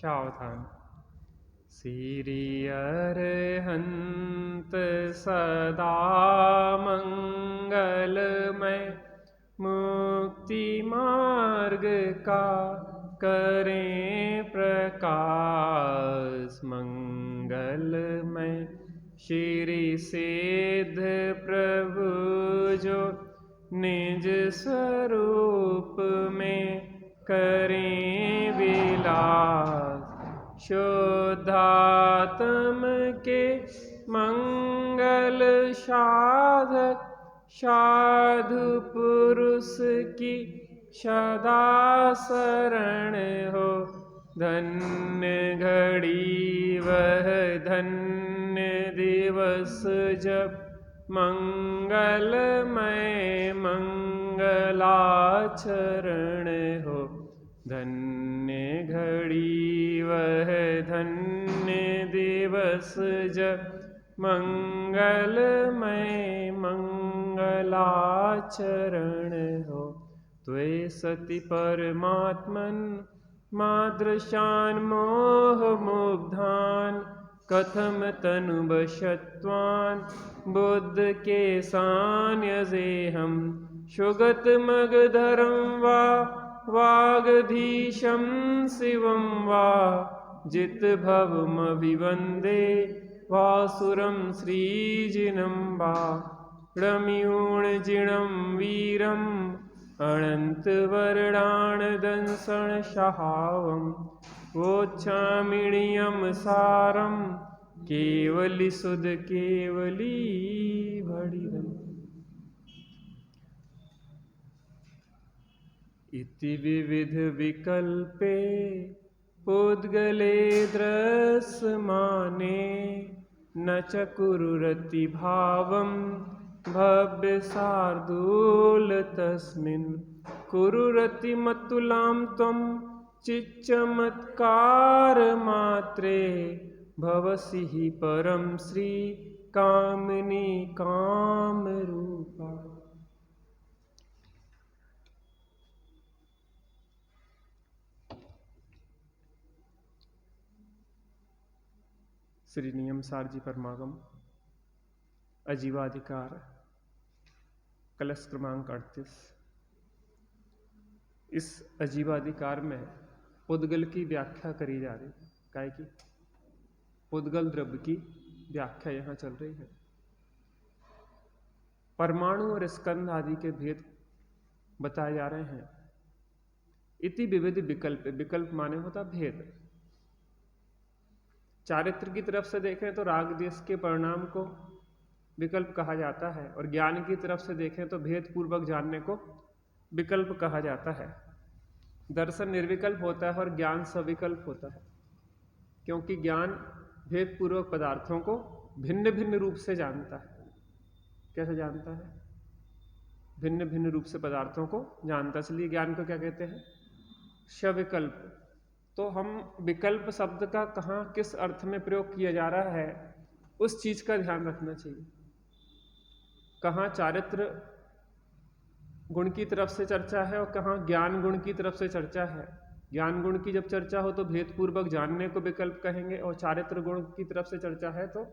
सावधान। श्री अरहंत सदा मंगलमय, मुक्ति मार्ग का करें प्रकाश मंगलमय। श्री सिद्ध प्रभु जो निज स्वरूप में करें विलास, शुद्धात्म के मंगल साधक साधु पुरुष की सदा शरण हो। धन्य घड़ी वह धन्य दिवस जब मंगलमय मंगलाचरण हो। धन्य घड़ी वह धन्य दिवस जब मंगलमय मंगलाचरण हो। त्वे सति परमात्मन मादृशान मोह मुग्धान, कथम तनु बशत्वान बुद्ध के सान्यसे हम। सुगत मग धरम वा वागधीशं शिवं वा, जित भवमभिवन्दे वासुरं श्रीजिनं वा। रम्यूणजिणं वीरम् अनन्तवर्णानदंसण सहावं, वोच्छामिणीयं सारं केवली सुध केवली भणिरम्। इति विविध विकल्पे पुद्गले दृश्यमाने, न च कुरुरति भावं भव्य शार्दूल तस्मिन्। कुरुरति मतुलां त्वं चिच्चमत्कार मात्रे, भवसि हि परं श्री कामिनी कामरूपा। श्री नियम सार जी परमागम अजीवाधिकार कलश क्रमांक 38। इस अजीवाधिकार में पुद्गल की व्याख्या करी जा रही है। काय की? पुद्गल द्रव्य की व्याख्या यहाँ चल रही है। परमाणु और स्कंद आदि के भेद बताए जा रहे हैं। इति विविध विकल्प, विकल्प माने होता भेद। चारित्र की तरफ से देखें तो राग देश के परिणाम को विकल्प कहा जाता है, और ज्ञान की तरफ से देखें तो भेद पूर्वक जानने को विकल्प कहा जाता है। दर्शन निर्विकल्प होता है और ज्ञान सविकल्प होता है, क्योंकि ज्ञान भेद पूर्वक पदार्थों को भिन्न भिन्न रूप से जानता है। कैसे जानता है? भिन्न भिन्न रूप से पदार्थों को जानता है, इसलिए ज्ञान को क्या कहते हैं? सविकल्प। तो हम विकल्प शब्द का कहाँ किस अर्थ में प्रयोग किया जा रहा है, उस चीज का ध्यान रखना चाहिए। कहाँ चारित्र गुण की तरफ से चर्चा है और कहाँ ज्ञान गुण की तरफ से चर्चा है। ज्ञान गुण की जब चर्चा हो तो भेदपूर्वक जानने को विकल्प कहेंगे, और चारित्र गुण की तरफ से चर्चा है तो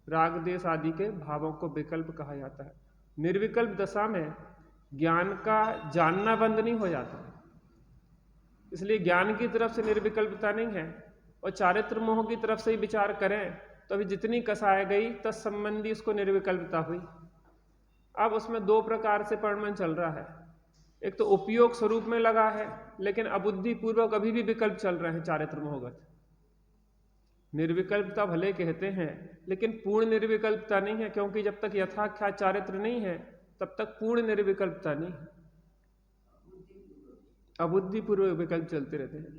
राग देश आदि के भावों को विकल्प कहा जाता है। निर्विकल्प दशा में ज्ञान का जानना बंद नहीं हो जाता, इसलिए ज्ञान की तरफ से निर्विकल्पता नहीं है, और चारित्र मोह की तरफ से ही विचार करें तो अभी जितनी कसाई गई तत्संबंधी उसको निर्विकल्पता हुई। अब उसमें दो प्रकार से परिणमन चल रहा है। एक तो उपयोग स्वरूप में लगा है, लेकिन अबुद्धि पूर्वक अभी भी विकल्प चल रहे हैं चारित्र मोहगत। निर्विकल्पता भले कहते हैं, लेकिन पूर्ण निर्विकल्पता नहीं है, क्योंकि जब तक यथाख्यात चारित्र नहीं है तब तक पूर्ण निर्विकल्पता नहीं है। अबुद्धि पूर्वक विकल्प चलते रहते हैं।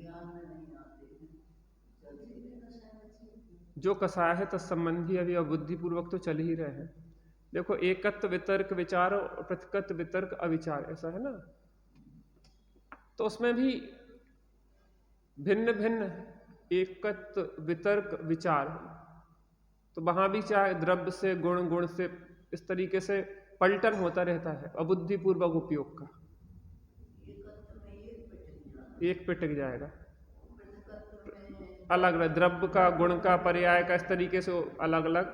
जो कसाय है तत्संबंधी अभी अबुद्धि पूर्वक तो चल ही रहे हैं। देखो, एकत्व वितर्क विचार और पृथकत्व वितर्क अविचार, ऐसा है ना। तो उसमें भी भिन्न भिन्न एकत्व वितर्क विचार, तो वहां भी चाहे द्रव्य से गुण, गुण से, इस तरीके से पलटन होता रहता है अबुद्धि पूर्वक उपयोग का। एक पे टिक जाएगा, अलग अलग द्रव्य का, गुण का, पर्याय का, इस तरीके से अलग अलग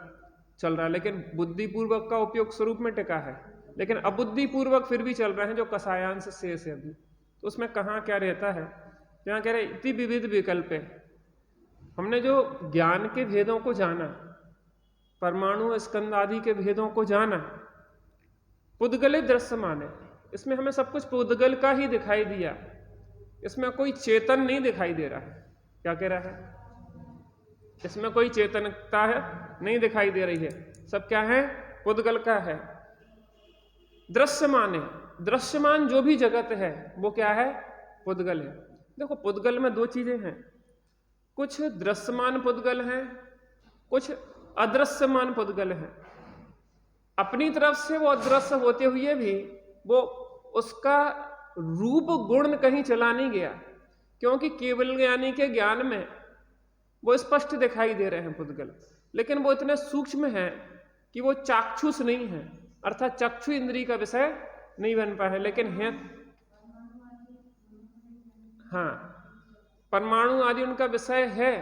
चल रहा है, लेकिन बुद्धिपूर्वक का उपयोग स्वरूप में टिका है। लेकिन अबुद्धिपूर्वक फिर भी चल रहे हैं जो कसायांश शेष है अभी, तो उसमें कहाँ क्या रहता है, यहाँ कह रहे इति विविध विकल्प है। हमने जो ज्ञान के भेदों को जाना, परमाणु स्कंद आदि के भेदों को जाना, पुद्गले दृश्यमान है, इसमें हमें सब कुछ पुद्गल का ही दिखाई दिया, इसमें कोई चेतन नहीं दिखाई दे रहा है। क्या कह रहा है, इसमें कोई चेतनता है नहीं दिखाई दे रही है, सब क्या है, पुद्गल का है। दृश्यमान है, दृश्यमान जो भी जगत है वो क्या है, पुद्गल है। देखो पुद्गल में दो चीजें हैं, कुछ दृश्यमान पुद्गल हैं, कुछ अदृश्यमान पुद्गल हैं। अपनी तरफ से वो अदृश्य होते हुए भी वो उसका रूप गुण कहीं चला नहीं गया, क्योंकि केवल ज्ञानी के ज्ञान में वो स्पष्ट दिखाई दे रहे हैं पुद्गल, लेकिन वो इतने सूक्ष्म है कि वो चाक्षुष नहीं है, अर्थात चक्षु इंद्रिय का विषय नहीं बन पाए, लेकिन है हाँ परमाणु आदि उनका विषय है।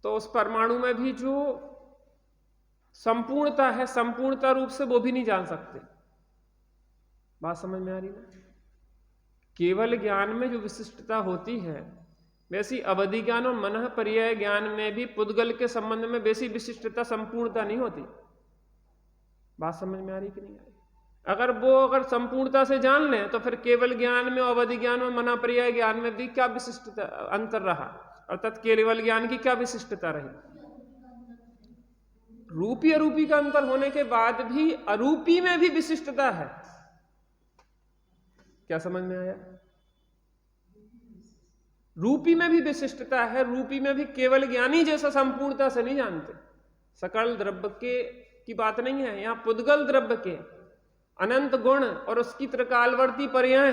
तो उस परमाणु में भी जो संपूर्णता है, संपूर्णता रूप से वो भी नहीं जान सकते। बात समझ में आ रही ना? केवल ज्ञान में जो विशिष्टता होती है, वैसी अवधि ज्ञान और मनः पर्याय ज्ञान में भी पुद्गल के संबंध में वैसी विशिष्टता, संपूर्णता नहीं होती। बात समझ में आ रही कि नहीं आ रही? अगर संपूर्णता से जान लें तो फिर केवल ज्ञान में, अवधि ज्ञान और मनः पर्याय ज्ञान में भी क्या विशिष्टता अंतर रहा, अर्थात केवल ज्ञान की क्या विशिष्टता रही? रूपी अरूपी का अंतर होने के बाद भी अरूपी में भी विशिष्टता है। क्या समझ में आया? रूपी में भी विशिष्टता है, रूपी में भी केवल ज्ञानी जैसा संपूर्णता से नहीं जानते। सकल द्रव्य के की बात नहीं है यहां, पुद्गल द्रव्य के अनंत गुण और उसकी त्रिकालवर्ती पर्याय,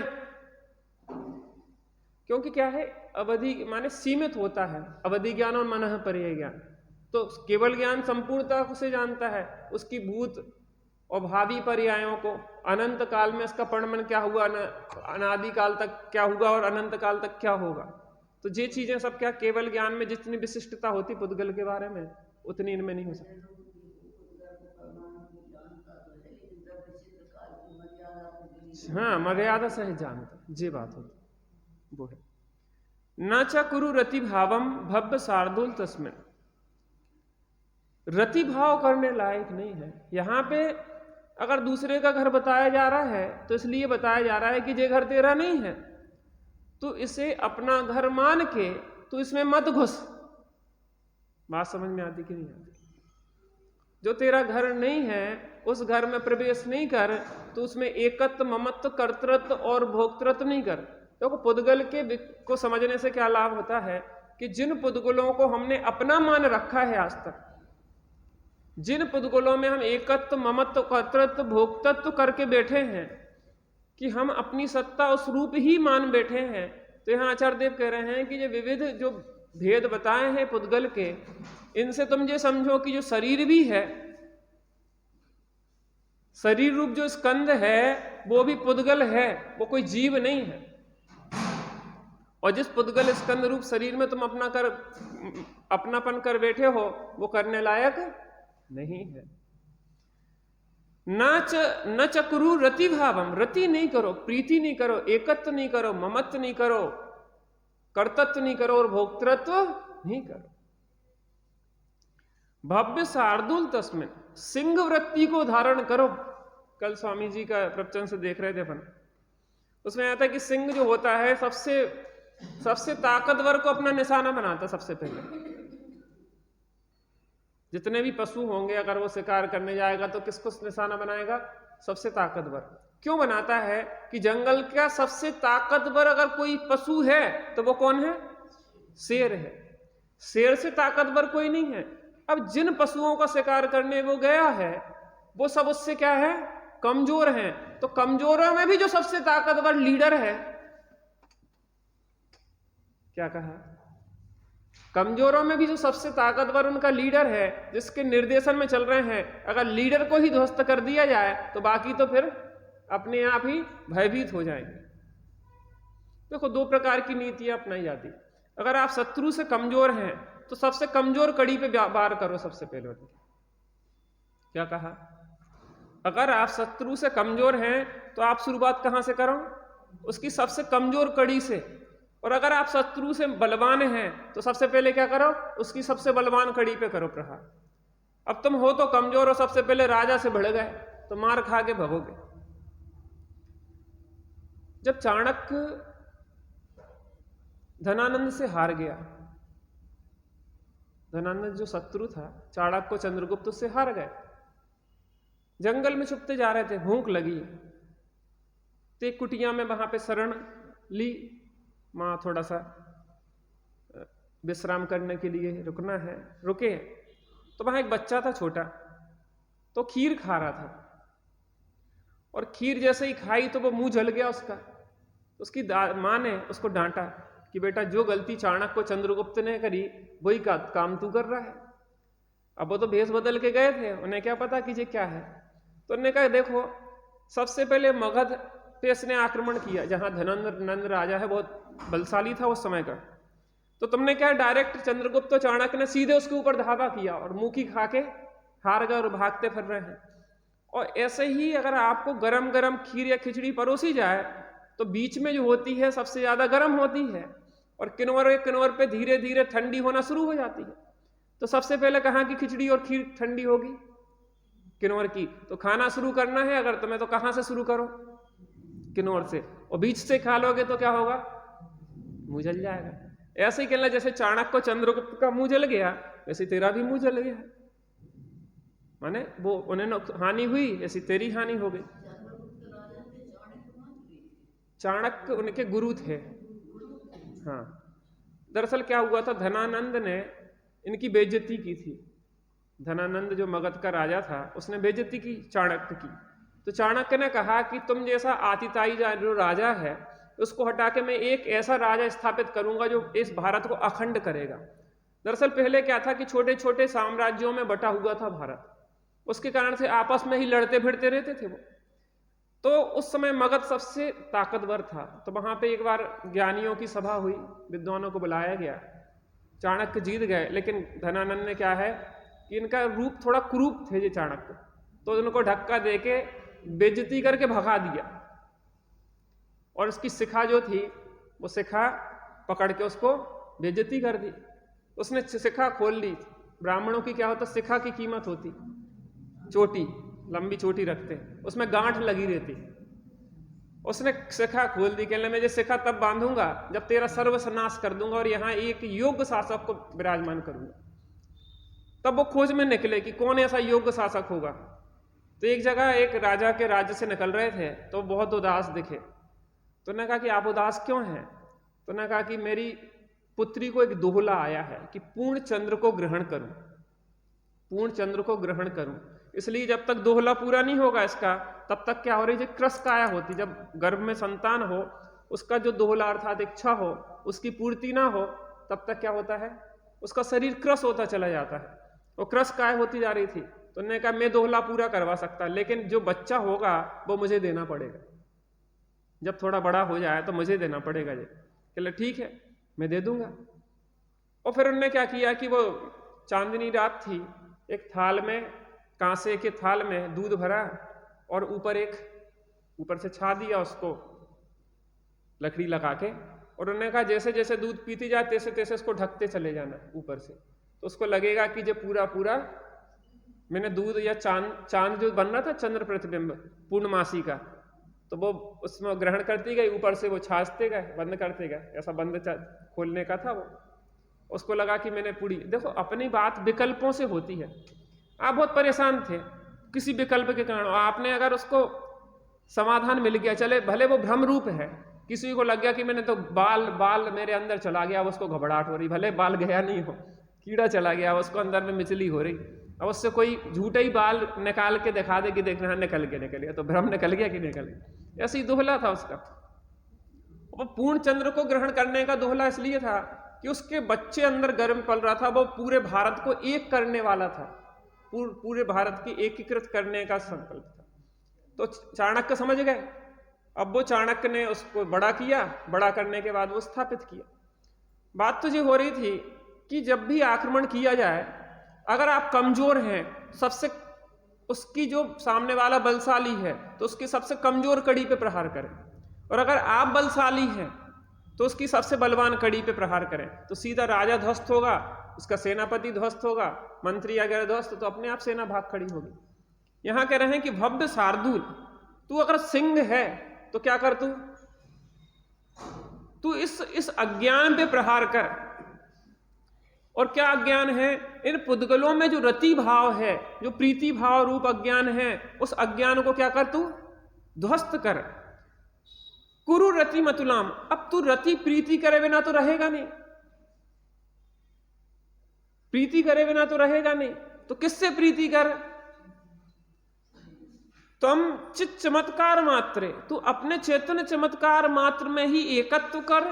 क्योंकि क्या है, अवधि माने सीमित होता है, अवधि ज्ञान और मनः पर्याय ज्ञान। तो केवल ज्ञान संपूर्णता से जानता है, उसकी भूत और भावी पर्यायों को, अनंत काल में इसका परिणमन क्या हुआ, अनादि काल तक क्या हुआ और अनंत काल तक क्या होगा। तो ये चीजें सब क्या केवल ज्ञान में जितनी विशिष्टता होती पुद्गल के बारे में, उतनी इनमें नहीं हो सकती। हाँ मर्यादा सहित जानता, ये बात होती वो है। न च कुरु रति भावम भव्य शार्दूल तस्मिन, रति भाव करने लायक नहीं है। यहां पे अगर दूसरे का घर बताया जा रहा है तो इसलिए बताया जा रहा है कि ये घर तेरा नहीं है, तो इसे अपना घर मान के तो इसमें मत घुस। बात समझ में आती कि नहीं आती? जो तेरा घर नहीं है उस घर में प्रवेश नहीं कर, तो उसमें एकत्व, ममत्व, कर्तृत्व और भोक्तृत्व नहीं कर। तो पुद्गल के को समझने से क्या लाभ होता है कि जिन पुद्गलों को हमने अपना मान रखा है आज तक, जिन पुद्गलों में हम एकत्व, ममत्व, कर्तृत्व, भोक्तृत्व करके बैठे हैं कि हम अपनी सत्ता उस रूप ही मान बैठे हैं, तो यहाँ आचार्य देव कह रहे हैं कि ये विविध जो भेद बताए हैं पुद्गल के, इनसे तुम ये समझो कि जो शरीर भी है, शरीर रूप जो स्कंद है वो भी पुद्गल है, वो कोई जीव नहीं है। और जिस पुद्गल स्कंद रूप शरीर में तुम अपनापन कर बैठे हो, वो करने लायक नहीं है। न चक्रू रति भावम, रति नहीं करो, प्रीति नहीं करो, एकत्व नहीं करो, ममत्व नहीं करो, कर्तृत्व नहीं करो और भोक्तृत्व नहीं करो। भव्य शार्दूल तस्मिन, सिंह वृत्ति को धारण करो। कल स्वामी जी का प्रवचन से देख रहे थे अपन, उसमें आता है कि सिंह जो होता है सबसे ताकतवर को अपना निशाना बनाता। सबसे पहले जितने भी पशु होंगे, अगर वो शिकार करने जाएगा तो किसको निशाना बनाएगा? सबसे ताकतवर। क्यों बनाता है कि जंगल का सबसे ताकतवर अगर कोई पशु है तो वो कौन है? शेर है। शेर से ताकतवर कोई नहीं है। अब जिन पशुओं का शिकार करने वो गया है वो सब उससे क्या है? कमजोर हैं। तो कमजोरों में भी जो सबसे ताकतवर लीडर है, क्या कहा? कमजोरों में भी जो सबसे ताकतवर उनका लीडर है, जिसके निर्देशन में चल रहे हैं, अगर लीडर को ही ध्वस्त कर दिया जाए तो बाकी तो फिर अपने आप ही भयभीत हो जाएंगे। देखो, दो प्रकार की नीतियां अपनाई जाती। अगर आप शत्रु से कमजोर हैं तो सबसे कमजोर कड़ी पे वार करो सबसे पहले। क्या कहा? अगर आप शत्रु से कमजोर हैं तो आप शुरुआत कहां से करो? उसकी सबसे कमजोर कड़ी से। और अगर आप शत्रु से बलवान हैं तो सबसे पहले क्या करो? उसकी सबसे बलवान कड़ी पे करो प्रहार। अब तुम हो तो कमजोर हो, सबसे पहले राजा से भिड़ गए तो मार खा के भगोगे। जब चाणक्य धनानंद से हार गया, धनानंद जो शत्रु था चाणक्य को चंद्रगुप्त, उससे हार गए। जंगल में छुपते जा रहे थे, भूख लगी तो एक कुटिया में वहां पे शरण ली। मां थोड़ा सा विश्राम करने के लिए रुकना है, रुके। तो वहां एक बच्चा था छोटा, तो खीर खा रहा था और खीर जैसे ही खाई तो वो मुंह जल गया उसका। उसकी मां ने उसको डांटा कि बेटा जो गलती चाणक्य को चंद्रगुप्त ने करी वही काम तू कर रहा है। अब वो तो भेष बदल के गए थे, उन्हें क्या पता कि ये क्या है। तो उन्होंने कहा देखो, सबसे पहले मगध पे इसने आक्रमण किया, जहां धनंद राजा है, बहुत बलशाली था उस समय का। तो तुमने क्या डायरेक्ट चंद्रगुप्त चाणक्य ने सीधे उसके ऊपर धावा किया और मुंह की खा के हार गए और भागते फिर रहे हैं। और ऐसे ही अगर आपको गरम गरम खीर या खिचड़ी परोसी जाए तो बीच में जो होती है सबसे ज्यादा गर्म होती है और किनारे पे धीरे धीरे ठंडी होना शुरू हो जाती है। तो सबसे पहले कहाँ की खिचड़ी और खीर ठंडी होगी? किन्नौर की। तो खाना शुरू करना है अगर तुम्हें तो कहां से शुरू करो? किन्नौर से। और बीच से खा लोगे तो क्या होगा? मुंह जल जाएगा। ऐसे ही कहना, जैसे चाणक्य को चंद्रगुप्त का मुंह जल गया वैसे तेरा भी मुंह जल गया, माने वो उन्हें हानि हुई ऐसी तेरी हानि हो गई। चाणक्य उनके गुरु थे। हाँ, दरअसल क्या हुआ था, धनानंद ने इनकी बेइज्जती की थी। धनानंद जो मगध का राजा था उसने बेइज्जती की चाणक्य की। तो चाणक्य ने कहा कि तुम जैसा आतिताई जो राजा है उसको हटा के मैं एक ऐसा राजा स्थापित करूंगा जो इस भारत को अखंड करेगा। दरअसल पहले क्या था कि छोटे छोटे साम्राज्यों में बटा हुआ था भारत, उसके कारण से आपस में ही लड़ते भिड़ते रहते थे वो। तो उस समय मगध सबसे ताकतवर था। तो वहां पे एक बार ज्ञानियों की सभा हुई, विद्वानों को बुलाया गया। चाणक्य जीत गए, लेकिन धनानंद ने क्या है कि इनका रूप थोड़ा कुरूप थे ये चाणक्य, तो उनको धक्का देके बेइज्जती करके भगा दिया। और उसकी शिखा जो थी वो शिखा पकड़ के उसको बेइज्जती कर दी। उसने शिखा खोल ली। ब्राह्मणों की क्या होता, शिखा की कीमत होती, चोटी, लंबी चोटी रखते, उसमें गांठ लगी रहती। उसने शिखा खोल दी, कहने मैं ये शिखा तब बांधूंगा जब तेरा सर्वनाश कर दूंगा और यहाँ एक योग्य शासक को विराजमान करूंगा। तब वो खोज में निकले कि कौन ऐसा योग्य शासक होगा। तो एक जगह एक राजा के राज्य से निकल रहे थे तो बहुत उदास दिखे। तो उन्होंने कहा कि आप उदास क्यों हैं? तो उन्होंने कहा कि मेरी पुत्री को एक दोहला आया है कि पूर्ण चंद्र को ग्रहण करूं, पूर्ण चंद्र को ग्रहण करूं। इसलिए जब तक दोहला पूरा नहीं होगा इसका, तब तक क्या हो रही है, क्रस काया होती, जब गर्भ में संतान हो उसका जो दोहला अर्थात इच्छा हो उसकी पूर्ति ना हो, तब तक क्या होता है, उसका शरीर क्रस होता चला जाता है। वो क्रस काय होती जा रही थी। तो उन्होंने कहा मैं दोहला पूरा करवा सकता, लेकिन जो बच्चा होगा वो मुझे देना पड़ेगा, जब थोड़ा बड़ा हो जाए तो मुझे देना पड़ेगा। ये चलो ठीक है, मैं दे दूंगा। और फिर उन्होंने क्या किया कि वो चांदनी रात थी, एक थाल में, कांसे के थाल में दूध भरा और ऊपर से छा दिया उसको लकड़ी लगा के। और उन्होंने कहा जैसे जैसे दूध पीती जाए तैसे तैसे उसको ढकते चले जाना ऊपर से, तो उसको लगेगा कि जो पूरा मैंने दूध या चांद जो बन रहा था, चंद्र प्रतिबिंब पूर्णमासी का, तो वो उसमें ग्रहण करती गई, ऊपर से वो छाछते गए, बंद करते गए। ऐसा बंद खोलने का था वो। उसको लगा कि मैंने पूरी, देखो अपनी बात विकल्पों से होती है। आप बहुत परेशान थे किसी विकल्प के कारण, आपने अगर उसको समाधान मिल गया, चले भले वो भ्रम रूप है, किसी को लग गया कि मैंने तो बाल मेरे अंदर चला गया, अब उसको घबराहट हो रही, भले बाल गया नहीं हो, कीड़ा चला गया, उसको अंदर में मिचली हो रही, अब उससे कोई झूठे ही बाल निकाल के दिखा दे कि देखना निकल गया, तो भ्रम निकल गया कि निकल गया। ऐसे ही दोहला था उसका। वो पूर्ण चंद्र को ग्रहण करने का दोहला इसलिए था कि उसके बच्चे अंदर गर्भ पल रहा था, वो पूरे भारत को एक करने वाला था, पूरे भारत की एकीकृत करने का संकल्प था। तो चाणक्य समझ गए। अब वो चाणक्य ने उसको बड़ा किया, बड़ा करने के बाद वो स्थापित किया। बात तो ये हो रही थी कि जब भी आक्रमण किया जाए, अगर आप कमजोर हैं, सबसे उसकी जो सामने वाला बलशाली है तो उसकी सबसे कमजोर कड़ी पे प्रहार करें, और अगर आप बलशाली हैं तो उसकी सबसे बलवान कड़ी पे प्रहार करें, तो सीधा राजा ध्वस्त होगा, उसका सेनापति ध्वस्त होगा, मंत्री अगर ध्वस्त, तो अपने आप सेना भाग खड़ी होगी। यहां कह रहे हैं कि भव्य शार्दूल, तू अगर सिंह है तो क्या कर, तू इस अज्ञान पे प्रहार कर। और क्या अज्ञान है? इन पुद्गलों में जो रति भाव है, जो प्रीति भाव रूप अज्ञान है, उस अज्ञान को क्या कर, तू ध्वस्त कर। कुरु रति मतुलाम, अब तू रति प्रीति करे बिना तो रहेगा नहीं, प्रीति करे बिना तो रहेगा नहीं, तो किससे प्रीति कर? तुम चित चमत्कार मात्रे, तू अपने चेतन चमत्कार मात्र में ही एकत्व कर,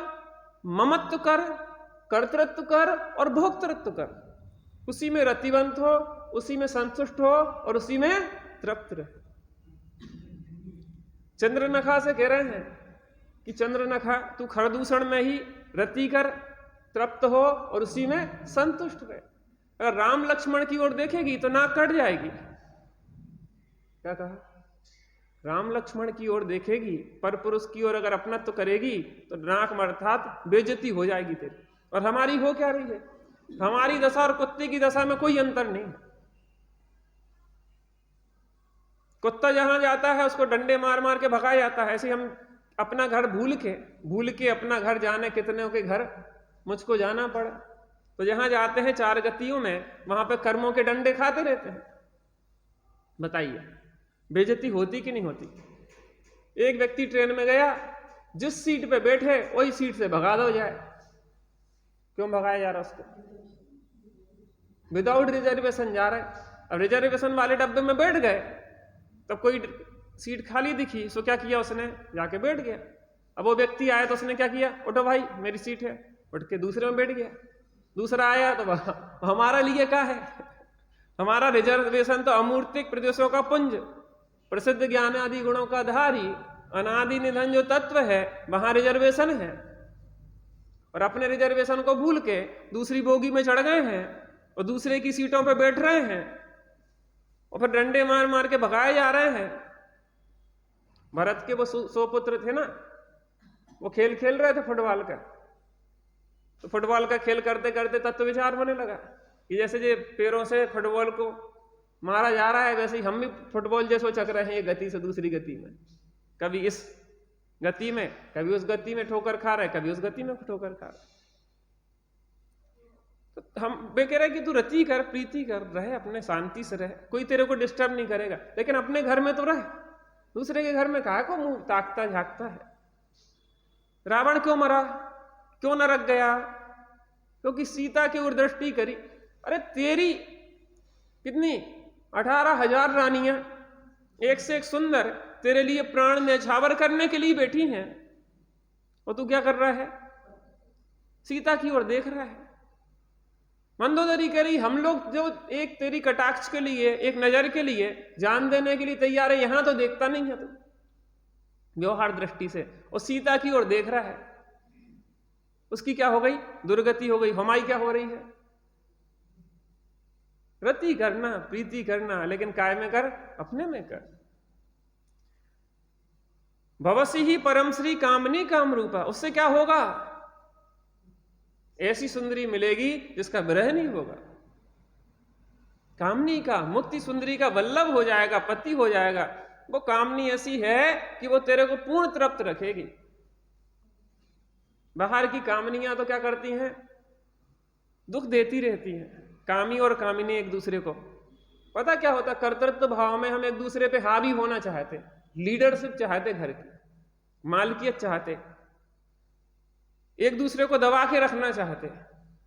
ममत्व कर, कर्तृत्व कर और भोक्तृत्व कर, उसी में रतिवंत हो, उसी में संतुष्ट हो और उसी में तृप्त रहे। चंद्रनखा से कह रहे हैं कि चंद्रनखा, तू खरदूषण में ही रति कर, तृप्त हो और उसी में संतुष्ट रहे। अगर राम लक्ष्मण की ओर देखेगी तो नाक कट जाएगी। क्या कहा? राम लक्ष्मण की ओर देखेगी, पर पुरुष की ओर अगर अपना तो करेगी तो नाक अर्थात बेइज्जती हो जाएगी तेरी। और हमारी हो क्या रही है? हमारी दशा और कुत्ते की दशा में कोई अंतर नहीं। कुत्ता जहां जाता है उसको डंडे मार मार के भगाया जाता है, ऐसे हम अपना घर भूल के अपना घर जाने कितने के घर मुझको जाना पड़ा। तो जहां जाते हैं चार गतियों में, वहां पे कर्मों के डंडे खाते रहते हैं। बताइए बेइज्जती होती कि नहीं होती? एक व्यक्ति ट्रेन में गया, जिस सीट पे बैठे वही सीट से भगा दो जाए। क्यों भगाया जा रहा उसको? विदाउट रिजर्वेशन जा रहा है। अब रिजर्वेशन वाले डब्बे में बैठ गए, तब कोई सीट खाली दिखी, सो क्या किया उसने? जाके बैठ गया। अब वो व्यक्ति आया तो उसने क्या किया? उठो भाई मेरी सीट है, उठ के दूसरे में बैठ गया। दूसरा आया तो हमारा लिए क्या है? हमारा रिजर्वेशन तो अमूर्तिक प्रदेशों का पुंज, प्रसिद्ध ज्ञान आदि गुणों का धारी, अनादि निधन जो तत्व है, वहां रिजर्वेशन है। और अपने रिजर्वेशन को भूल के दूसरी बोगी में चढ़ गए हैं और दूसरे की सीटों पर बैठ रहे हैं और फिर डंडे मार मार के भगाए जा रहे हैं। भरत के वो 100 पुत्र थे ना, वो खेल खेल रहे थे फुटबॉल का। तो फुटबॉल का खेल करते करते तत्व विचार होने लगा कि जैसे ये पैरों से फुटबॉल को मारा जा रहा है, वैसे ही हम भी फुटबॉल जैसे चक रहे हैं, एक गति से दूसरी गति में, कभी इस गति में, कभी उस गति में ठोकर खा रहे, कभी उस गति में ठोकर खा रहे। तो हम वे कह रहे कि तू रति कर, प्रीति कर, रहे अपने शांति से रहे, कोई तेरे को डिस्टर्ब नहीं करेगा, लेकिन अपने घर में तो रहे, दूसरे के घर में काहे को मुंह ताकता झांकता है? रावण क्यों मरा, क्यों नरक गया? क्योंकि सीता की ओर दृष्टि करी। अरे तेरी कितनी 18,000 रानियां एक से एक सुंदर तेरे लिए प्राण न्यौछावर करने के लिए बैठी हैं, और तू क्या कर रहा है? सीता की ओर देख रहा है। मंदोदरी कह रही हम लोग जो एक तेरी कटाक्ष के लिए, एक नजर के लिए जान देने के लिए तैयार है, यहां तो देखता नहीं है तू व्यवहार दृष्टि से, और सीता की ओर देख रहा है। उसकी क्या हो गई? दुर्गति हो गई। हमारी क्या हो रही है? रति करना, प्रीति करना, लेकिन काय में कर? अपने में कर। भवसी ही परम श्री कामनी काम रूपा, उससे क्या होगा? ऐसी सुंदरी मिलेगी जिसका विरह नहीं होगा। कामनी का, मुक्ति सुंदरी का वल्लभ हो जाएगा, पति हो जाएगा। वो कामनी ऐसी है कि वो तेरे को पूर्ण तृप्त रखेगी। बाहर की कामनियां तो क्या करती हैं? दुख देती रहती हैं। कामी और कामिनी एक दूसरे को, पता क्या होता? कर्तृत्व भाव में हम एक दूसरे पे हावी होना चाहते, लीडरशिप चाहते, घर की मालकियत चाहते, एक दूसरे को दबा के रखना चाहते।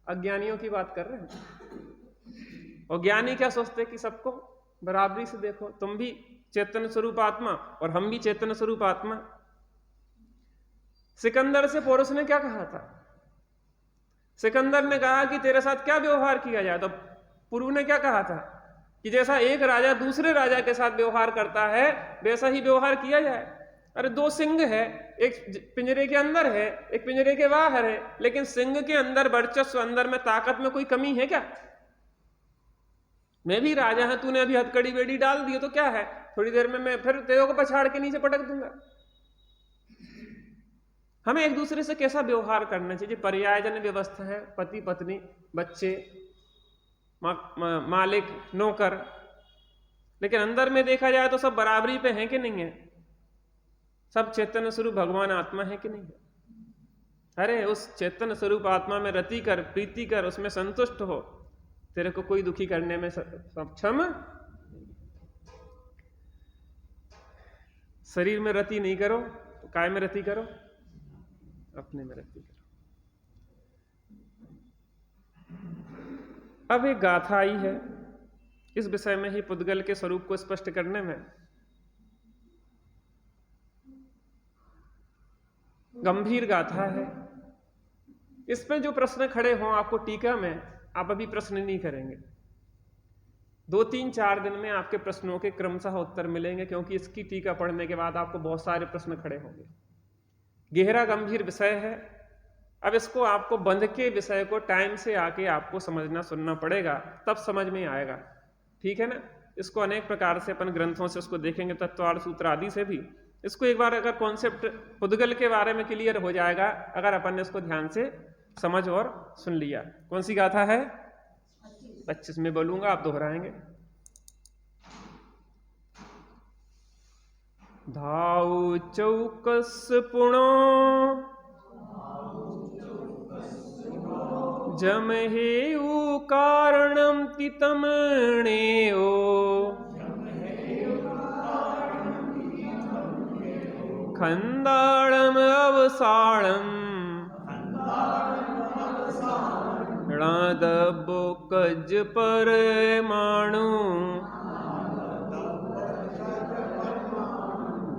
अज्ञानियों की बात कर रहे हैं। और ज्ञानी क्या सोचते कि सबको बराबरी से देखो, तुम भी चेतन स्वरूप आत्मा और हम भी चेतन स्वरूप आत्मा। सिकंदर से पोरस ने क्या कहा था? सिकंदर ने कहा कि तेरे साथ क्या व्यवहार किया जाए, तो पुरु ने क्या कहा था कि जैसा एक राजा दूसरे राजा के साथ व्यवहार करता है वैसा ही व्यवहार किया जाए। अरे दो सिंह है, एक पिंजरे के अंदर है, एक पिंजरे के बाहर है, लेकिन सिंह के अंदर वर्चस्व, अंदर में ताकत में कोई कमी है क्या? मैं भी राजा हूं, तूने अभी हथकड़ी बेड़ी डाल दी तो क्या है, थोड़ी देर में मैं फिर तेरे को पछाड़ के नीचे पटक दूंगा। हमें एक दूसरे से कैसा व्यवहार करना चाहिए? पर्यायजन व्यवस्था है, पति पत्नी, बच्चे, मालिक, नौकर, लेकिन अंदर में देखा जाए तो सब बराबरी पे हैं कि नहीं है? सब चैतन्य स्वरूप भगवान आत्मा है कि नहीं है? अरे उस चैतन्य स्वरूप आत्मा में रति कर, प्रीति कर, उसमें संतुष्ट हो, तेरे को कोई दुखी करने में सक्षम। शरीर में रति नहीं करो तो काय में रति करो? अपने में रति करो। अब एक गाथा आई है इस विषय में ही, पुद्गल के स्वरूप को स्पष्ट करने में। गंभीर गाथा है, इसमें जो प्रश्न खड़े हों आपको टीका में, आप अभी प्रश्न नहीं करेंगे, 2-3-4 दिन में आपके प्रश्नों के क्रमशः उत्तर मिलेंगे, क्योंकि इसकी टीका पढ़ने के बाद आपको बहुत सारे प्रश्न खड़े होंगे। गहरा गंभीर विषय है। अब इसको आपको बंध के विषय को टाइम से आके आपको समझना सुनना पड़ेगा, तब समझ में आएगा, ठीक है ना? इसको अनेक प्रकार से अपन ग्रंथों से उसको देखेंगे, तत्वार्थ सूत्र आदि से भी। इसको एक बार अगर कॉन्सेप्ट पुद्गल के बारे में क्लियर हो जाएगा, अगर अपन ने इसको ध्यान से समझ और सुन लिया। कौन सी गाथा है? 25 में बोलूंगा, आप दोहराएंगे। धाऊ चौकस पुणो जम हेउ कारणम तितमणेओ खंदाड़म अवसाड़म णादबो कज परमाणु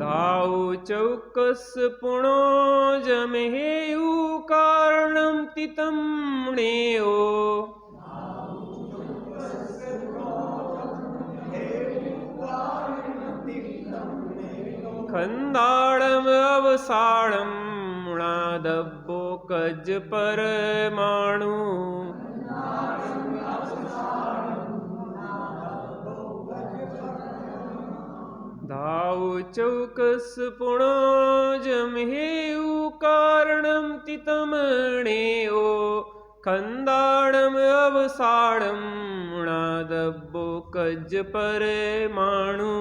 धाऊ चौकस पुणो जमहेयु कारणम तितमणेओ खंदाड़म अवसाड़म णादब्बो कज परमाणु धाऊ चौकस पुणो जमहेयु कारणम तितमणेओ खंदाड़म अवसाड़म णादब्बो कज परमाणु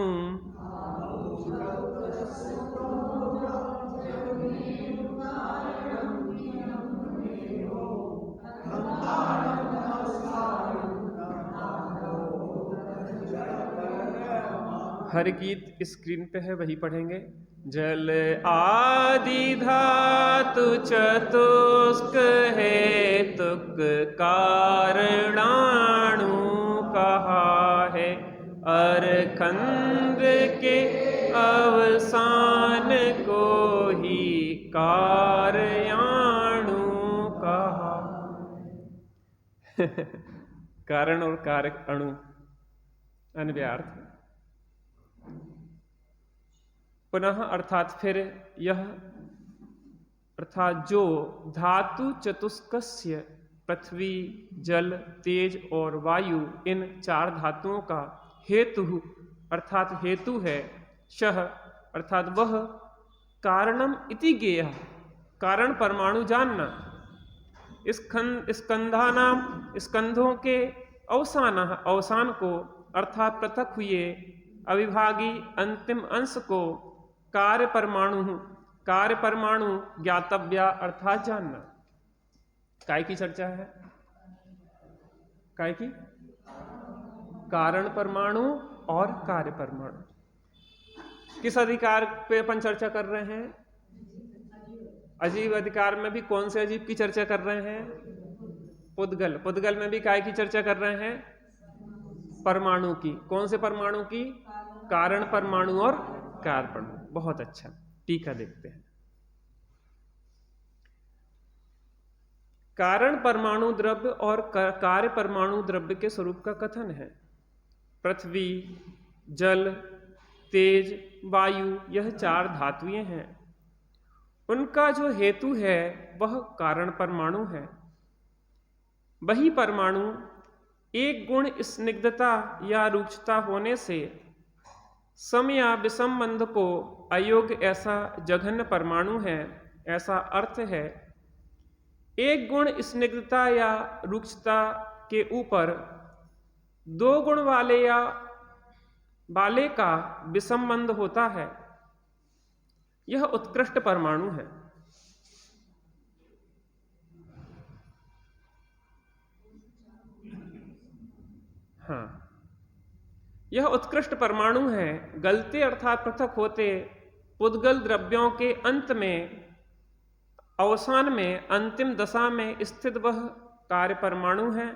हर गीत स्क्रीन पे है, वही पढ़ेंगे। जल आदि धातु चतुष्क हेतुक कारणाणु कहा है, अरखंड के अवसान को ही कार्याणु कहा। कारण और कार्य अणु अन्व्यार्थ। पुनः अर्थात फिर यह, अर्थात जो धातु चतुष्कस्य पृथ्वी, जल, तेज और वायु, इन 4 धातुओं का हेतु अर्थात हेतु है, शह अर्थात वह, कारणम इति ज्ञेय, कारण परमाणु जानना, स्कंधानाम स्कंधों के अवसान को अर्थात पृथक हुए अविभागी अंतिम अंश को, कार्य परमाणु ज्ञातव्या अर्थात जानना। काय की चर्चा है? काय की? कारण परमाणु और कार्य परमाणु। किस अधिकार पे अपन चर्चा कर रहे हैं? अजीब अधिकार में भी कौन से अजीब की चर्चा कर रहे हैं? पुद्गल। पुद्गल में भी काय की चर्चा कर रहे हैं? परमाणु की। कौन से परमाणु की? कारण परमाणु और कार्य परमाणु। बहुत अच्छा, टीका देखते हैं। कारण परमाणु द्रव्य और कार्य परमाणु द्रव्य के स्वरूप का कथन है। पृथ्वी, जल, तेज, वायु, यह 4 धातुएं हैं। उनका जो हेतु है वह कारण परमाणु है। वही परमाणु एक गुण स्निग्धता या रुक्षता होने से सम या विषम बंध को अयोग्य ऐसा जघन्य परमाणु है। ऐसा अर्थ है, एक गुण स्निग्धता या रुक्षता के ऊपर 2 गुण वाले का विषम बंध होता है। यह उत्कृष्ट परमाणु है। हाँ, यह उत्कृष्ट परमाणु है। गलते अर्थात पृथक होते पुद्गल द्रव्यों के अंत में, अवसान में, अंतिम दशा में स्थित वह कार्य परमाणु है।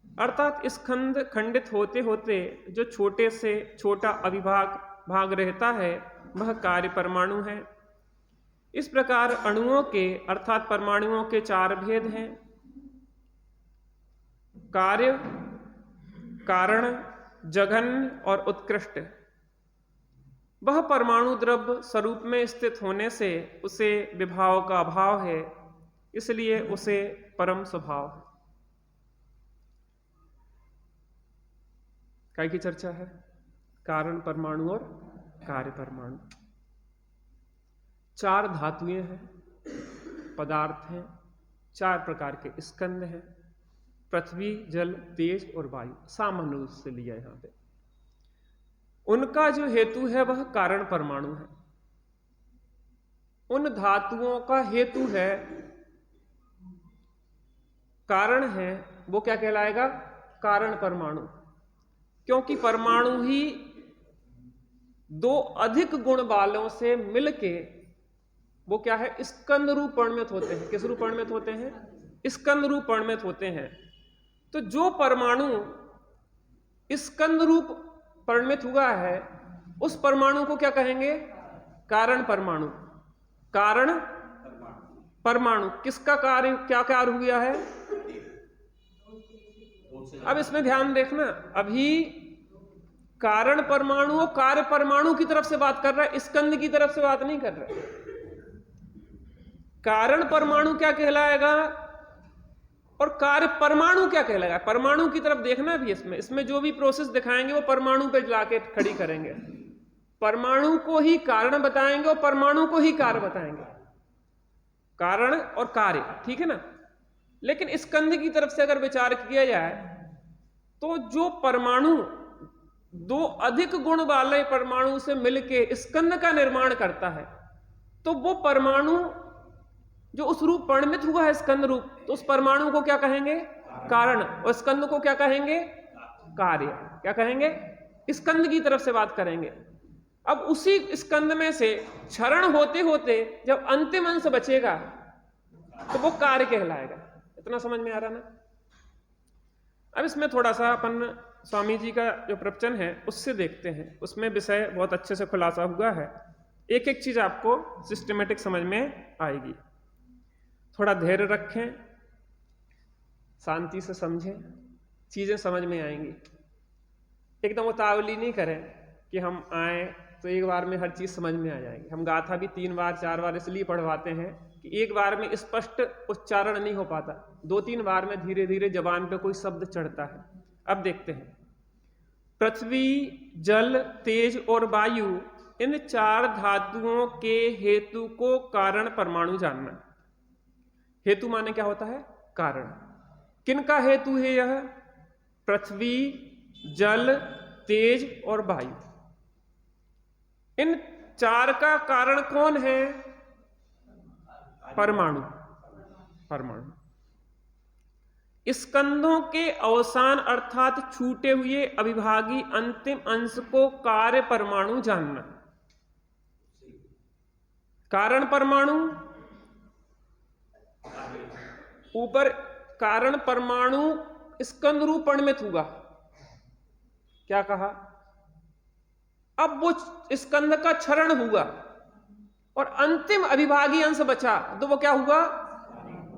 अर्थात इस खंडित होते होते जो छोटे से छोटा भाग रहता है वह कार्य परमाणु है। इस प्रकार अणुओं के अर्थात परमाणुओं के 4 भेद हैं: कार्य, कारण, जघन्य और उत्कृष्ट। वह परमाणु द्रव्य स्वरूप में स्थित होने से उसे विभाव का अभाव है, इसलिए उसे परम स्वभाव है। काय की चर्चा है? कारण परमाणु और कार्य परमाणु। 4 धातुएं हैं, पदार्थ हैं, 4 प्रकार के स्कंद हैं: पृथ्वी, जल, तेज और वायु। सामान्य रूप से लिया यहां पे। उनका जो हेतु है वह कारण परमाणु है। उन धातुओं का हेतु है, कारण है, वो क्या कहलाएगा? कारण परमाणु। क्योंकि परमाणु ही 2 अधिक गुण वालों से मिलके वो क्या है? स्कंद रूप परिणमित होते हैं। किस रूप परिणमित होते हैं? स्कंद रूप परिणमित होते हैं। तो जो परमाणु स्कंद रूप परिणमित हुआ है उस परमाणु को क्या कहेंगे? कारण परमाणु। कारण परमाणु किसका कार्य, क्या कार्य हो गया है? अब इसमें ध्यान देखना, अभी कारण परमाणु और कार्य परमाणु की तरफ से बात कर रहा है, स्कंद की तरफ से बात नहीं कर रहा है। कारण परमाणु क्या कहलाएगा और कार्य परमाणु क्या कहलाएगा? परमाणु की तरफ देखना भी इसमें जो भी प्रोसेस दिखाएंगे वो परमाणु पे लाके खड़ी करेंगे। परमाणु को ही कारण बताएंगे और परमाणु को ही कार्य बताएंगे। कारण और कार्य, ठीक है ना? लेकिन स्कंद की तरफ से अगर विचार किया जाए तो जो परमाणु 2 अधिक गुण वाले परमाणु से मिलके स्कंद का निर्माण करता है, तो वो परमाणु जो उस रूप परिणमित हुआ है स्कंद रूप, तो उस परमाणु को क्या कहेंगे? कारण। और स्कंद को क्या कहेंगे? कार्य। क्या कहेंगे? स्कंद की तरफ से बात करेंगे। अब उसी स्कंद में से क्षरण होते होते जब अंतिम अंश बचेगा तो वो कार्य कहलाएगा। इतना समझ में आ रहा ना? अब इसमें थोड़ा सा अपन स्वामी जी का जो प्रवचन है उससे देखते हैं। उसमें विषय बहुत अच्छे से खुलासा हुआ है। एक एक चीज आपको सिस्टमेटिक समझ में आएगी। थोड़ा धैर्य रखें, शांति से समझें, चीजें समझ में आएंगी। एकदम उतावली नहीं करें कि हम आए तो एक बार में हर चीज समझ में आ जाएगी। हम गाथा भी 3 बार 4 बार इसलिए पढ़वाते हैं कि एक बार में स्पष्ट उच्चारण नहीं हो पाता, 2-3 बार में धीरे धीरे जबान पे कोई शब्द चढ़ता है। अब देखते हैं, पृथ्वी, जल, तेज और वायु, इन 4 धातुओं के हेतु को कारण परमाणु जानना। हेतु माने क्या होता है? कारण। किनका हेतु है यह? पृथ्वी, जल, तेज और वायु। इन 4 का कारण कौन है? परमाणु। परमाणु स्कंदों के अवसान अर्थात छूटे हुए अविभागी अंतिम अंश को कार्य परमाणु जानना। कारण परमाणु ऊपर, कारण परमाणु स्कंद रूप परिणमित हुआ। क्या कहा? अब वो स्कंद का क्षरण हुआ और अंतिम अविभागी अंश बचा, तो वो क्या हुआ?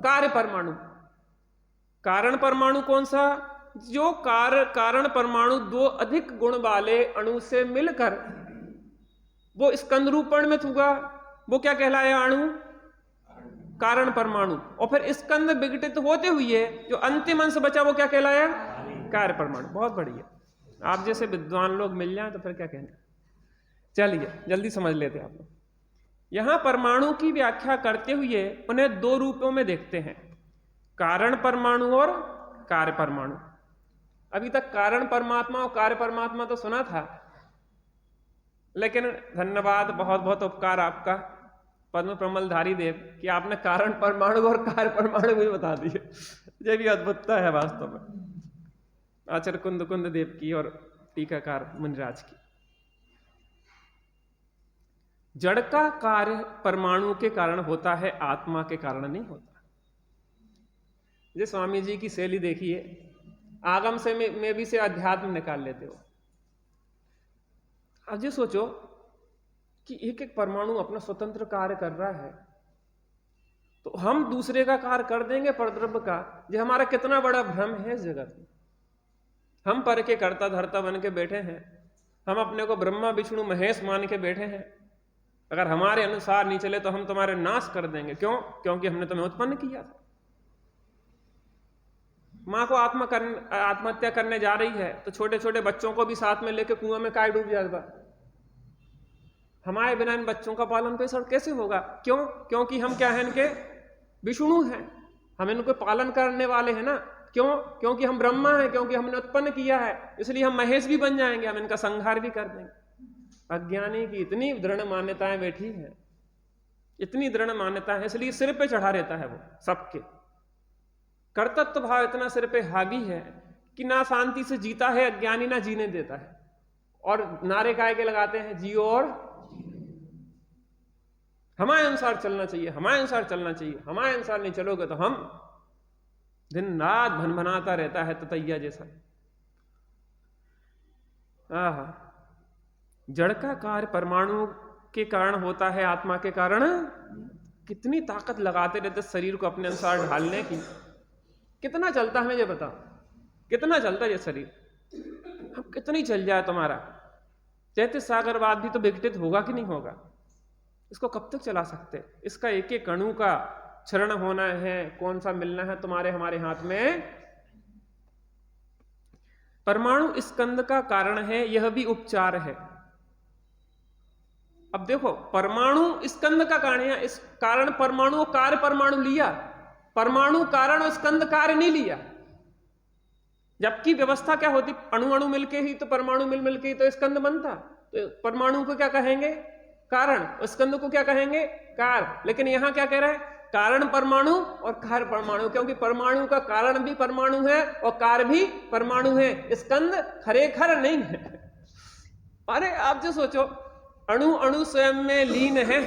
कार्य परमाणु। कारण परमाणु कौन सा? जो कारण परमाणु दो अधिक गुण वाले अणु से मिलकर वो स्कंद रूपण में होगा, वो क्या कहलाया? अणु कारण परमाणु। और फिर स्कंद विघटित होते हुए जो अंतिम अंश बचा वो क्या कहलाया? कार्य परमाणु। बहुत बढ़िया। आप जैसे विद्वान लोग मिल जाएं तो फिर क्या कहना। चलिए जल्दी समझ लेते हैं आप लोग। यहां परमाणु की व्याख्या करते हुए उन्हें दो रूपों में देखते हैं, कारण परमाणु और कार्य परमाणु। अभी तक कारण परमात्मा और कार्य परमात्मा तो सुना था, लेकिन धन्यवाद, बहुत बहुत उपकार आपका पद्म प्रमलधारी देव कि आपने कारण परमाणु और कार्य परमाणु भी बता दिए। ये भी अद्भुतता है वास्तव में आचार्य कुंद देव की और टीकाकार मुनिराज की। जड़ का कार्य परमाणु के कारण होता है, आत्मा के कारण नहीं होता। ये स्वामी जी की शैली देखिए, आगम से में भी से अध्यात्म निकाल लेते हो। अब ये सोचो कि एक एक परमाणु अपना स्वतंत्र कार्य कर रहा है, तो हम दूसरे का कार्य कर देंगे परद्रव्य का। ये हमारा कितना बड़ा भ्रम है इस जगत में। हम पर के कर्ता धर्ता बन के बैठे हैं, हम अपने को ब्रह्मा विष्णु महेश मान के बैठे हैं। अगर हमारे अनुसार नहीं चले तो हम तुम्हारे नाश कर देंगे। क्यों? क्योंकि हमने तुम्हें उत्पन्न किया था। मां को आत्महत्या करने जा रही है तो छोटे छोटे बच्चों को भी साथ में लेके कुआं में काय डूब जाएगा। हमारे बिना इन बच्चों का पालन पोषण कैसे होगा? क्यों? क्योंकि हम क्या हैं? इनके विष्णु हैं, हम इनको पालन करने वाले हैं ना। क्यों? क्योंकि हम ब्रह्मा हैं, क्योंकि हमने उत्पन्न किया है, इसलिए हम महेश भी बन जाएंगे, हम इनका संहार भी कर देंगे। अज्ञानी की इतनी दृढ़ मान्यताएं बैठी है, इतनी दृढ़ मान्यता है, इसलिए सिर पे चढ़ा रहता है वो सबके। कर्तृत्व भाव इतना सिर पे हावी है कि ना शांति से जीता है अज्ञानी, ना जीने देता है। और नारे काय के लगाते हैं, जियो और हमारे अनुसार चलना चाहिए, हमारे अनुसार चलना चाहिए, हमारे अनुसार नहीं चलोगे तो हम। दिन रात भनभनाता रहता है ततैया जैसा। आहा, जड़ का कार्य परमाणु के कारण होता है, आत्मा के कारण। कितनी ताकत लगाते रहते शरीर को अपने अनुसार ढालने की। कितना चलता है, मुझे बताओ, कितना चलता है ये शरीर? अब कितनी चल जाए तुम्हारा चैत्य सागरवाद भी तो विघटित होगा कि नहीं होगा? इसको कब तक चला सकते? इसका एक एक अणु का क्षरण होना है, कौन सा मिलना है तुम्हारे हमारे हाथ में। परमाणु स्कंद का कारण है, यह भी उपचार है। अब देखो, परमाणु स्कंद का कारण है, इस कारण परमाणु कार्य परमाणु लिया, परमाणु कारण और स्कंद कार्य नहीं लिया। जबकि व्यवस्था क्या होती? अणु अणु मिलके ही तो परमाणु मिल मिलके ही तो स्कंद बनता। तो परमाणु को क्या कहेंगे? कारण। और स्कंद को क्या कहेंगे? कार्य। लेकिन यहां क्या कह रहा है? कारण परमाणु और कार्य परमाणु, क्योंकि परमाणु का कारण भी परमाणु है और कार्य भी परमाणु है, स्कंद खरेखर नहीं है। अरे आप जो सोचो, अणु अणु स्वयं में लीन है।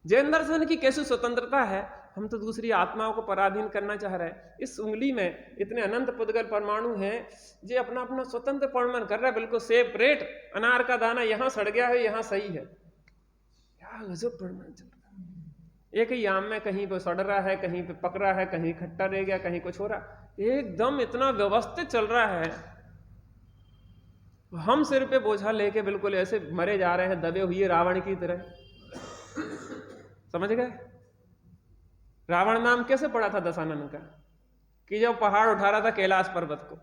जैन दर्शन की कैसी स्वतंत्रता है? हम तो दूसरी आत्माओं को पराधीन करना चाह रहे हैं। इस उंगली में इतने अनंत पुद्गल परमाणु हैं, जे अपना अपना स्वतंत्र परिमाण कर रहा है, बिल्कुल सेपरेट। अनार का दाना यहां सड़ गया है, यहां सही है। क्या गजब परिमाण चल रहा है। एक ही आम में कहीं पे सड़ रहा है, कहीं पे पक रहा है, कहीं खट्टा रह गया, कहीं कुछ हो रहा, एकदम इतना व्यवस्थित चल रहा है। हम सिर पे बोझा लेके बिल्कुल ऐसे मरे जा रहे हैं, दबे हुए रावण की तरह। समझ गए? रावण नाम कैसे पड़ा था दशानन का? कि जब पहाड़ उठा रहा था कैलाश पर्वत को,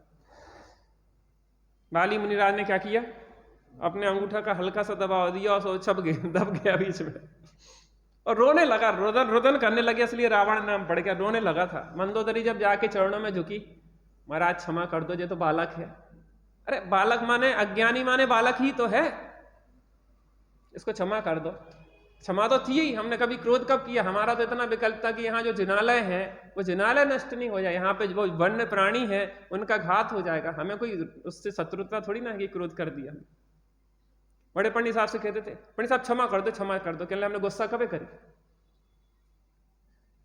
बाली मुनिराज ने क्या किया? अपने अंगूठा का हल्का सा दबाव दिया और सो छप गया, दब गया बीच में और रोने लगा, रोदन करने लगे, इसलिए रावण नाम पड़ गया। रोने लगा था। मंदोदरी जब जाके चरणों में झुकी, महाराज क्षमा कर दो, ये तो बालक है। अरे बालक माने अज्ञानी माने बालक ही तो है, इसको क्षमा कर दो। क्षमा तो थी ही, हमने कभी क्रोध कब किया? हमारा तो इतना विकल्प था कि यहाँ जो जिनालय है वो जिनालय नष्ट नहीं हो जाए, यहाँ पे जो वन्य प्राणी है उनका घात हो जाएगा। हमें कोई उससे शत्रुता थोड़ी ना कि क्रोध कर दिया। बड़े पंडित साहब से कहते थे, पंडित साहब क्षमा कर दो, क्षमा कर दो। कहने हमने गुस्सा कभी करी?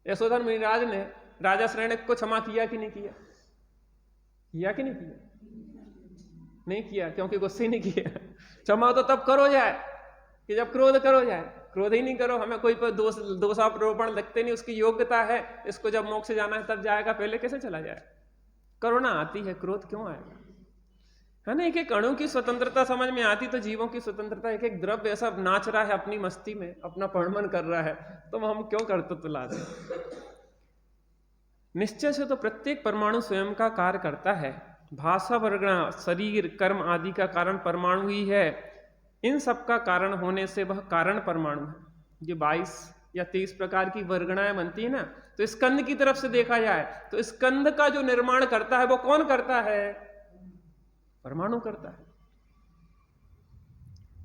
यशोधर मुनिराज ने राजा श्रेणिक को क्षमा किया कि नहीं किया? किया कि नहीं किया? नहीं किया, क्योंकि गुस्से नहीं किया। क्षमा तो तब करो जाए कि जब क्रोध करो जाए। क्रोध ही नहीं करो, हमें कोई पर दोषारोपण लगते नहीं, उसकी योग्यता है, इसको जब मोक्ष जाना है तब जाएगा, पहले कैसे चला जाए? करुणा आती है, क्रोध क्यों आएगा? है ना, एक एक अणु की स्वतंत्रता समझ में आती तो जीवों की स्वतंत्रता, एक एक द्रव्य ऐसा नाच रहा है अपनी मस्ती में, अपना परिणमन कर रहा है, तो हम क्यों कर्तृत्व लाते? निश्चय से तो प्रत्येक परमाणु स्वयं का कार्य करता है। भाषा, वर्गणा, शरीर, कर्म आदि का कारण परमाणु ही है। इन सब का कारण होने से वह कारण परमाणु है। ये 22 या 23 प्रकार की वर्गणाएं बनती है ना, तो स्कंद की तरफ से देखा जाए तो स्कंद का जो निर्माण करता है वो कौन करता है? परमाणु करता है।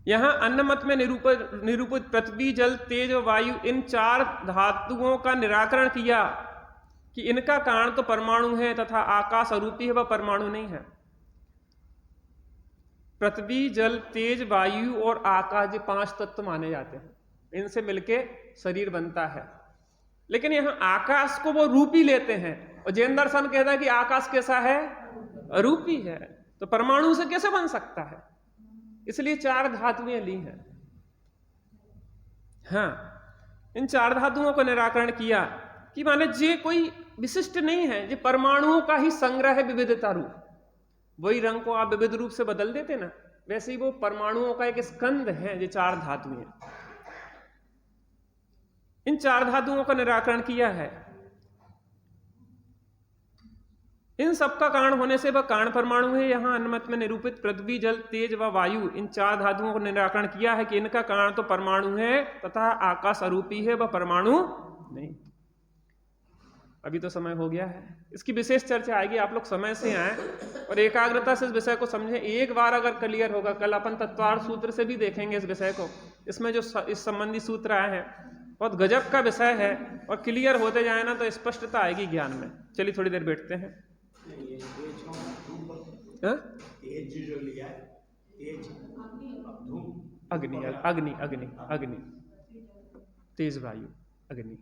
यहां अन्न मत में निरूपित पृथ्वी, जल, तेज और वायु, इन 4 धातुओं का निराकरण किया कि इनका कारण तो परमाणु है तथा आकाश अरूपी है, वह परमाणु नहीं है। पृथ्वी, जल, तेज, वायु और आकाश, ये 5 तत्व माने जाते हैं, इनसे मिलके शरीर बनता है। लेकिन यहां आकाश को वो रूपी लेते हैं, और जैन दर्शन कहता है कि आकाश कैसा है? अरूपी है, तो परमाणु से कैसे बन सकता है? इसलिए 4 धातुएं ली हैं। हाँ, इन 4 धातुओं को निराकरण किया कि माने जे कोई विशिष्ट नहीं है, ये परमाणुओं का ही संग्रह है, विविधता रूप। वही रंग को आप विविध रूप से बदल देते ना, वैसे ही वो परमाणुओं का एक स्कंद है, ये 4 धातुएं। इन 4 धातुओं का निराकरण किया है। इन सब का कारण होने से वह कारण परमाणु है। यहां अनुमत में निरूपित पृथ्वी, जल, तेज व वायु, इन 4 धातुओं को निराकरण किया है कि इनका कारण तो परमाणु है तथा आकाश अरूपी है, वह परमाणु नहीं। अभी तो समय हो गया है, इसकी विशेष चर्चा आएगी। आप लोग समय से आए और एकाग्रता से इस विषय को समझें। एक बार अगर क्लियर होगा, कल अपन तत्वार्थ सूत्र से भी देखेंगे इस विषय को। इसमें जो इस संबंधी सूत्र आए हैं, बहुत गजब का विषय है, और क्लियर होते जाए ना तो स्पष्टता आएगी ज्ञान में। चलिए थोड़ी देर बैठते हैं। अग्नि अग्नि अग्नि अग्नि, तेज वायु, अग्नि।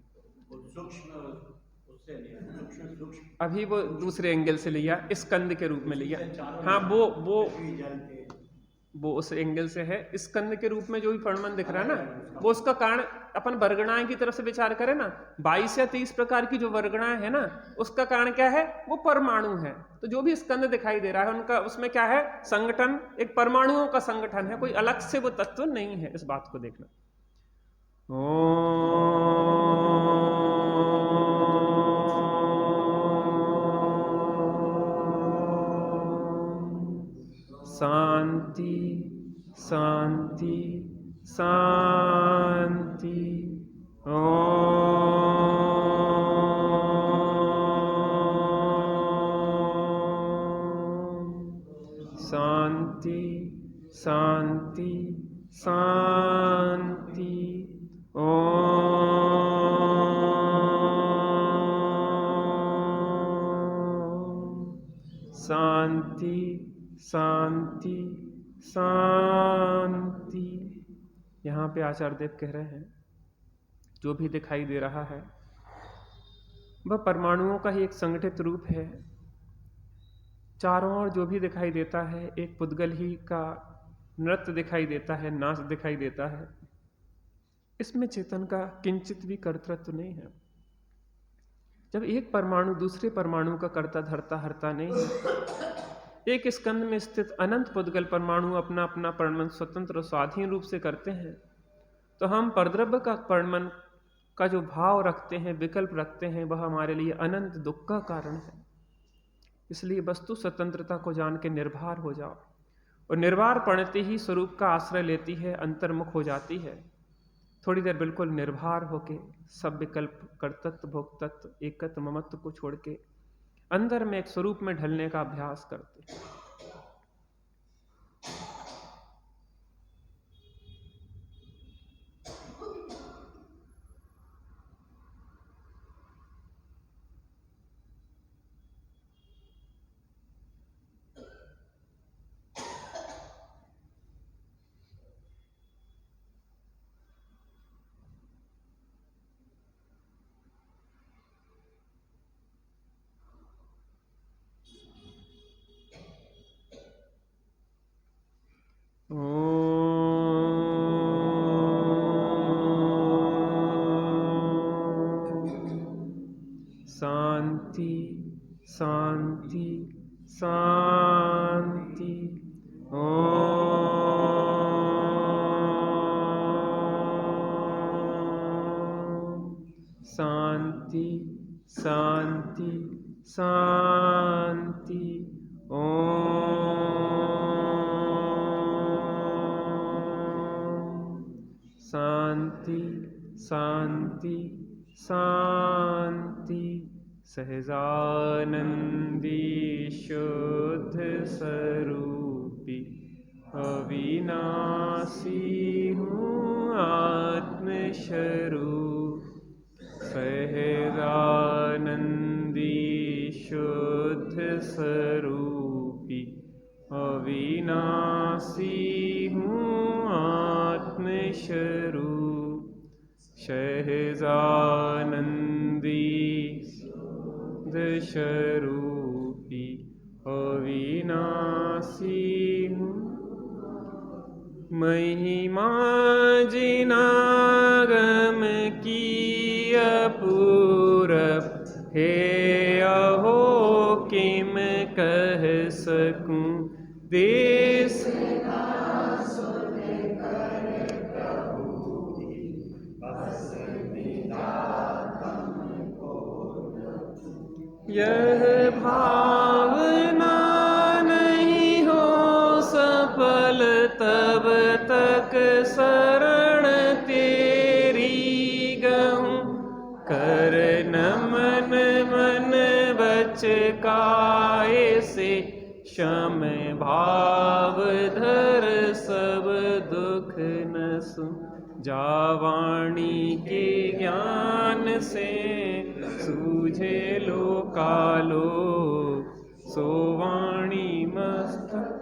अभी वो दूसरे एंगल से लिया, स्कंद के रूप में लिया। हाँ, वो उस एंगल से है। स्कंद के रूप में जो भी फर्णमन दिख रहा है ना, वो उसका कारण अपन वर्गणाएं की तरफ से विचार करें ना, 22 या 30 प्रकार की जो वर्गणाएं है ना, उसका कारण क्या है? वो परमाणु है। तो जो भी स्कंद दिखाई दे रहा है उनका, उसमें क्या है? संगठन, एक परमाणुओं का संगठन है, कोई अलग से वो तत्व नहीं है। इस बात को देखना। शांति शांति शांति। शांति शांति शांति। शांति शांति शांति। यहाँ पे आचार्य देव कह रहे हैं, जो भी दिखाई दे रहा है वह परमाणुओं का ही एक संगठित रूप है। चारों ओर जो भी दिखाई देता है, एक पुद्गल ही का नृत्य दिखाई देता है, नाच दिखाई देता है। इसमें चेतन का किंचित भी कर्तृत्व नहीं है। जब एक परमाणु दूसरे परमाणु का कर्ता धरता हरता नहीं है, एक स्कंद में स्थित अनंत पुद्गल परमाणु अपना अपना परिणमन स्वतंत्र और स्वाधीन रूप से करते हैं, तो हम परद्रव्य का परिणमन का जो भाव रखते हैं, विकल्प रखते हैं, वह हमारे लिए अनंत दुख का कारण है। इसलिए वस्तु स्वतंत्रता को जान के निर्भर हो जाओ, और निर्भर पड़ते ही स्वरूप का आश्रय लेती है, अंतर्मुख हो जाती है। थोड़ी देर बिल्कुल निर्भर होके सब विकल्प, कर्तृत्व, भोक्तत्व, एकत्व, ममत्व को छोड़ के अंदर में एक स्वरूप में ढलने का अभ्यास करते हैं। शांति शांति। शांति शांति शांति। शांति शांति शांति। सहजानंदी शुद्ध स्वरूपी अविनाशी हूँ आत्मस्वरूप। सहजानंदी शुद्ध स्वरूपी अविनाशी हूँ आत्मस्वरूप। सहजानंदी स्वरूपी अविनाशी हूँ। महिमा जिनागम की अपूरप हे अहो किम कह सकूं। देश यह भावना नहीं हो सफल तब तक शरण तेरी गहूँ। कर नमन मन बच काए से क्षम भाव धर सब दुख नसु। जावाणी के ज्ञान से सूझे लो कालो सोवाणी मस्तक।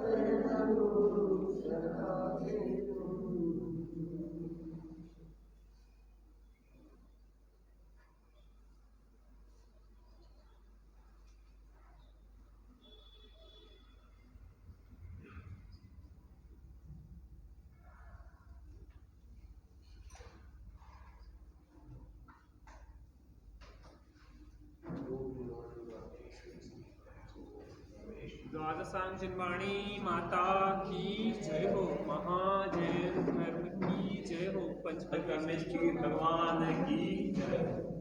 द्वादशांग जिनवाणी माता की जय हो। महाजैन धर्म की जय हो। पंचपरमेश्वर भगवान की जय।